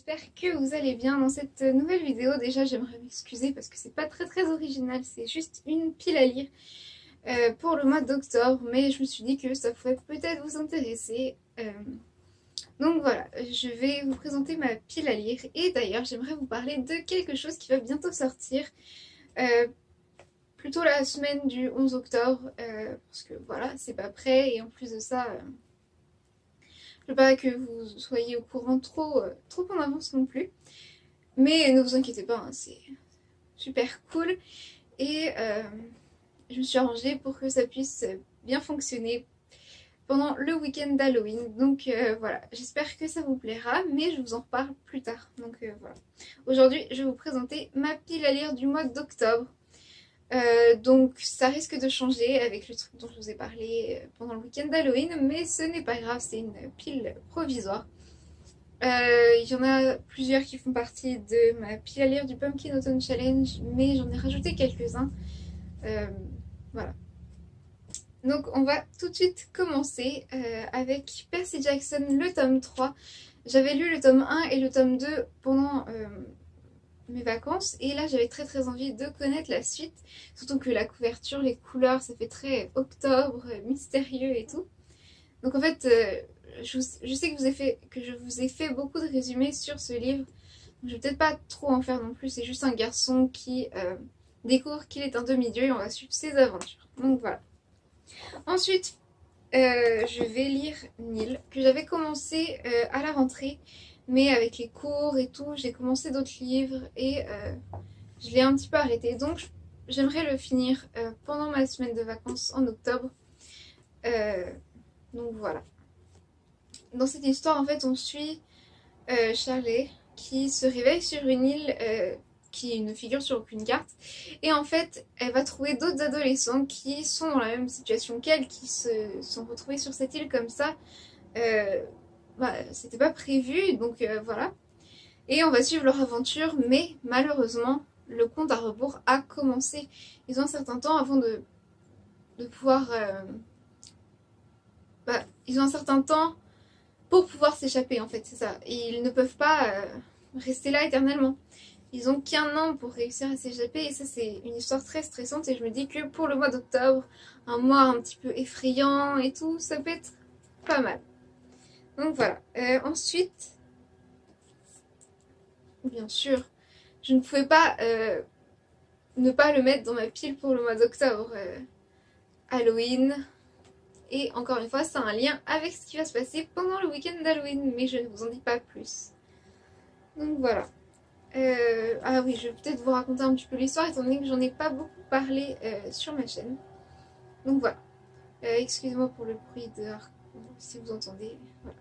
j'espère que vous allez bien dans cette nouvelle vidéo. Déjà j'aimerais m'excuser parce que c'est pas très original, c'est juste une pile à lire pour le mois d'octobre, mais je me suis dit que ça pourrait peut-être vous intéresser. Donc voilà, je vais vous présenter ma pile à lire et d'ailleurs j'aimerais vous parler de quelque chose qui va bientôt sortir, euh, plutôt la semaine du 11 octobre, parce que voilà, c'est pas prêt et en plus de ça... je veux pas que vous soyez au courant trop en avance non plus. Mais ne vous inquiétez pas, hein, c'est super cool. Et je me suis arrangée pour que ça puisse bien fonctionner pendant le week-end d'Halloween. Donc voilà, j'espère que ça vous plaira, mais je vous en reparle plus tard. Donc voilà. Aujourd'hui, je vais vous présenter ma pile à lire du mois d'octobre. Donc ça risque de changer avec le truc dont je vous ai parlé pendant le week-end d'Halloween, mais ce n'est pas grave, c'est une pile provisoire. Il y en a plusieurs qui font partie de ma pile à lire du Pumpkin Autumn Challenge, mais j'en ai rajouté quelques-uns. Euh, voilà. Donc on va tout de suite commencer avec Percy Jackson, le tome 3. J'avais lu le tome 1 et le tome 2 pendant mes vacances, et là j'avais très envie de connaître la suite, surtout que la couverture, les couleurs, ça fait très octobre, mystérieux et tout. Donc en fait, je sais que je vous ai fait beaucoup de résumés sur ce livre, donc je vais peut-être pas trop en faire non plus, c'est juste un garçon qui découvre qu'il est un demi-dieu et on va suivre ses aventures. Donc voilà. Ensuite, je vais lire Nil, que j'avais commencé à la rentrée, mais avec les cours et tout, j'ai commencé d'autres livres et je l'ai un petit peu arrêté. Donc j'aimerais le finir pendant ma semaine de vacances en octobre. Euh, donc voilà. Dans cette histoire, en fait, on suit Charlie qui se réveille sur une île qui ne figure sur aucune carte. Et en fait, elle va trouver d'autres adolescents qui sont dans la même situation qu'elle, qui se sont retrouvés sur cette île comme ça. Euh, C'était pas prévu, donc voilà. Et on va suivre leur aventure, mais malheureusement, le compte à rebours a commencé. Ils ont un certain temps avant de pouvoir... ils ont un certain temps pour pouvoir s'échapper, en fait, c'est ça. Et ils ne peuvent pas rester là éternellement. Ils ont qu'un an pour réussir à s'échapper, et ça c'est une histoire très stressante, et je me dis que pour le mois d'octobre, un mois un petit peu effrayant et tout, ça peut être pas mal. Donc voilà. Ensuite, bien sûr, je ne pouvais pas ne pas le mettre dans ma pile pour le mois d'octobre. Halloween. Et encore une fois, ça a un lien avec ce qui va se passer pendant le week-end d'Halloween, mais je ne vous en dis pas plus. Donc voilà. Ah oui, je vais peut-être vous raconter un petit peu l'histoire, étant donné que j'en ai pas beaucoup parlé sur ma chaîne. Donc voilà. Excusez-moi pour le bruit dehors, si vous entendez. Voilà.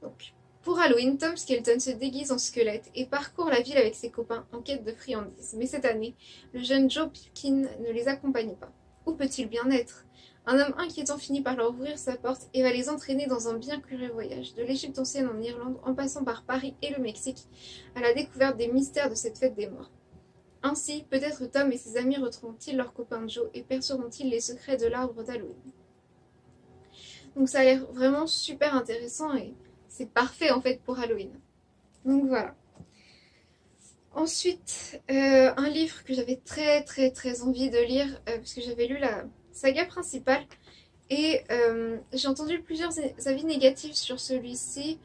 Donc, pour Halloween, Tom Skelton se déguise en squelette et parcourt la ville avec ses copains en quête de friandises. Mais cette année, le jeune Joe Pipkin ne les accompagne pas. Où peut-il bien être? Un homme inquiétant finit par leur ouvrir sa porte et va les entraîner dans un bien curieux voyage, de l'Égypte ancienne en Irlande, en passant par Paris et le Mexique, à la découverte des mystères de cette fête des morts. Ainsi, peut-être Tom et ses amis retrouveront-ils leur copain Joe et perceront-ils les secrets de l'arbre d'Halloween. Donc ça a l'air vraiment super intéressant et c'est parfait en fait pour Halloween. Donc voilà. Ensuite, un livre que j'avais très envie de lire, parce que j'avais lu la saga principale, et j'ai entendu plusieurs avis négatifs sur celui-ci,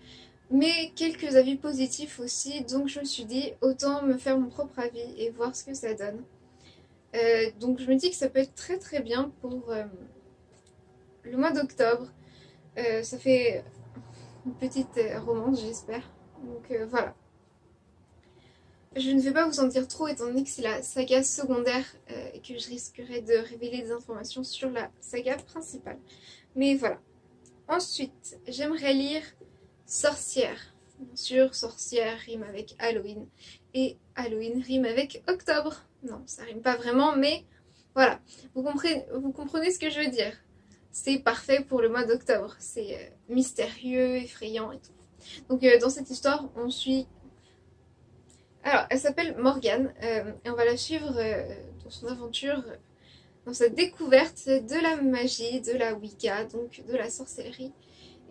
mais quelques avis positifs aussi, donc je me suis dit autant me faire mon propre avis et voir ce que ça donne. Donc je me dis que ça peut être très bien pour le mois d'octobre. Ça fait une petite romance, j'espère. Donc voilà. Je ne vais pas vous en dire trop étant donné que c'est la saga secondaire et que je risquerais de révéler des informations sur la saga principale. Mais voilà. Ensuite, j'aimerais lire Sorcière. Bien sûr, sorcière rime avec Halloween. Et Halloween rime avec octobre. Non, ça rime pas vraiment, mais voilà. Vous comprenez ce que je veux dire. C'est parfait pour le mois d'octobre. C'est mystérieux, effrayant et tout. Donc dans cette histoire, on suit... Alors, elle s'appelle Morgane et on va la suivre dans son aventure, dans sa découverte de la magie, de la Wicca, donc de la sorcellerie.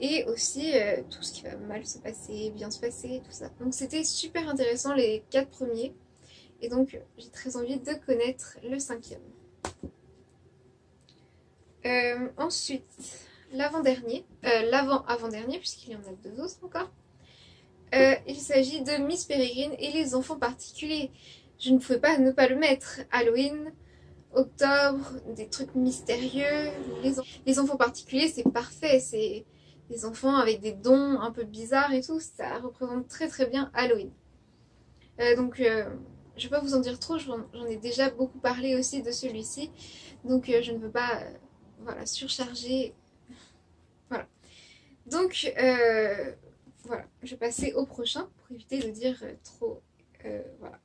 et aussi tout ce qui va mal se passer, bien se passer, tout ça. Donc c'était super intéressant les 4 premiers, et donc j'ai très envie de connaître le 5e. Ensuite, l'avant-dernier, l'avant-avant-dernier, puisqu'il y en a 2 autres encore. Il s'agit de Miss Peregrine et les enfants particuliers. Je ne pouvais pas ne pas le mettre. Halloween, octobre, des trucs mystérieux. Les enfants particuliers, c'est parfait. C'est des enfants avec des dons un peu bizarres et tout. Ça représente très très bien Halloween. Donc, je ne vais pas vous en dire trop. J'en ai déjà beaucoup parlé aussi de celui-ci. Donc, je ne veux pas voilà, surcharger. Voilà. Donc, voilà, je vais passer au prochain pour éviter de dire trop. Voilà.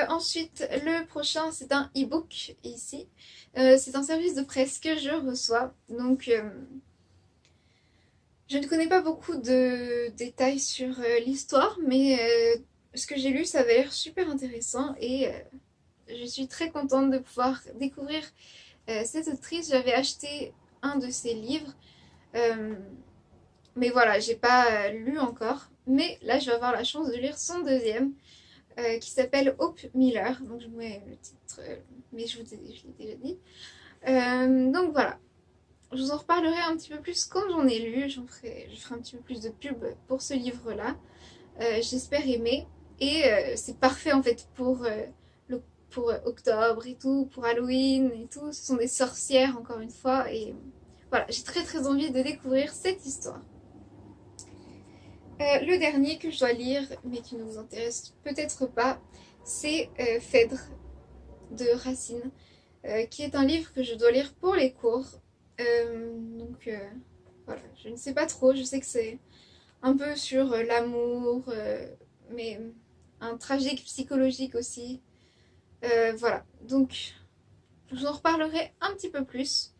Ensuite, le prochain, c'est un e-book ici. C'est un service de presse que je reçois. Donc, je ne connais pas beaucoup de détails sur l'histoire, mais ce que j'ai lu, ça avait l'air super intéressant et je suis très contente de pouvoir découvrir cette autrice. J'avais acheté un de ses livres. Mais voilà, j'ai pas lu encore. Mais là, je vais avoir la chance de lire son deuxième, qui s'appelle Hope Miller. Donc je vous mets le titre, mais je l'ai déjà dit. Donc voilà. Je vous en reparlerai un petit peu plus quand j'en ai lu. Je ferai un petit peu plus de pub pour ce livre-là. J'espère aimer. Et c'est parfait en fait pour octobre et tout, pour Halloween et tout. Ce sont des sorcières encore une fois. Et voilà, j'ai très très envie de découvrir cette histoire. Le dernier que je dois lire, mais qui ne vous intéresse peut-être pas, c'est Phèdre de Racine, qui est un livre que je dois lire pour les cours. Donc voilà, je ne sais pas trop, je sais que c'est un peu sur l'amour, mais un tragique psychologique aussi. Voilà, donc je vous en reparlerai un petit peu plus.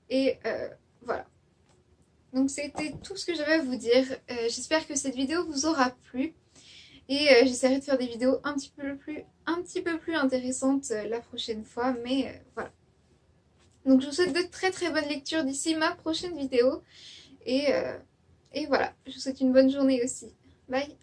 Et voilà. Donc c'était tout ce que j'avais à vous dire. J'espère que cette vidéo vous aura plu. Et j'essaierai de faire des vidéos un petit peu plus intéressantes la prochaine fois. Mais voilà. Donc je vous souhaite de très très bonnes lectures d'ici ma prochaine vidéo. Et voilà, je vous souhaite une bonne journée aussi. Bye!